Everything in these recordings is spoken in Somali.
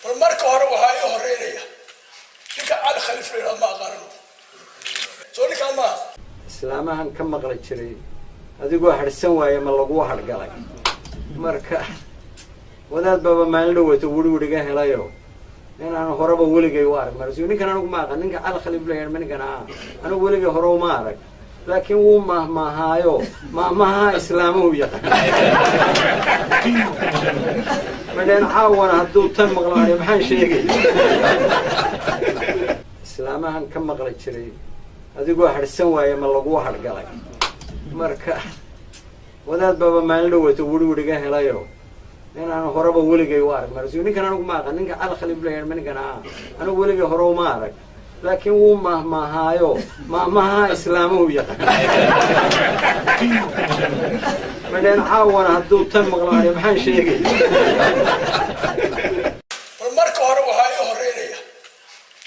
marka hore waxa ay horeynaya ninka aan khaliifna ma aqaano soo ninka ma islaamahan ka maqla jiray adigoo harsan waaya ma lagu hargalay marka wadaad baba maalin dhawato wuriga helayo inaan horeba weligay u arag marso ninkan anigu ma aqaan ninka al khaliif la yeerman kana anigu weligay hore uma arag laakiin wuu mahmaahayo mahmaha islaamuhu yaqaan madaan caawana hadduu tan maqlaanay maxaan sheegay islaamahan ka maqla jiray adigoo harsan waaya ma lagu hargalay marka wadaad baba maalin dhawato wuriga helayo inaan horeba weligay u arag marso ninkan anigu ma aqaan ninka al khaliif la yeerman kana anigu weligay hore uma arag laakiin wuu mahmaahayo mahmaha islaamuhu yaqaan madaan caawana hadduu tan maqlaanay maxaan sheegay marka hore waxa ay horeynaya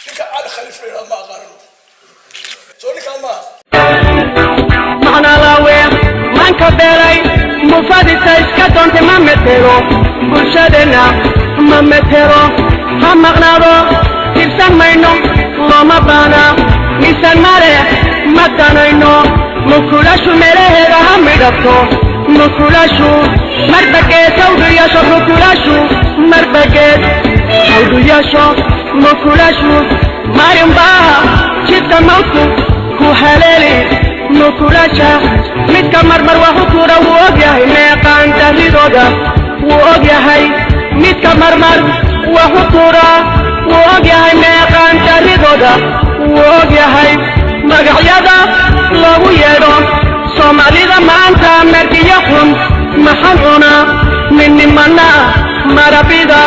ninka aan khaliifna ma aqaano soo ninka ma macna lawe manka beelay mufadisa iska doonte ma metero bulshadena ma metero ha maqnaado tirsan mayno loma baana misan male madanayno mukulashu meelaheeda ha midhabto mukulashu marbageed hawdu yeesho mukulashu marbageed hawdu yeesho mukulashu marinbaa jidka mawdku ku haleeli mukulasha midka marmar waa hutuura wuu ogyahay meeqaan daridooda wuu ogyahay midka marmar waa hutuura wuu ogyahay meeqaan daridooda wuu ogyahay magacyada loogu yeedho soomaalida maanta markiyo xun maxan cuna min nimana marabida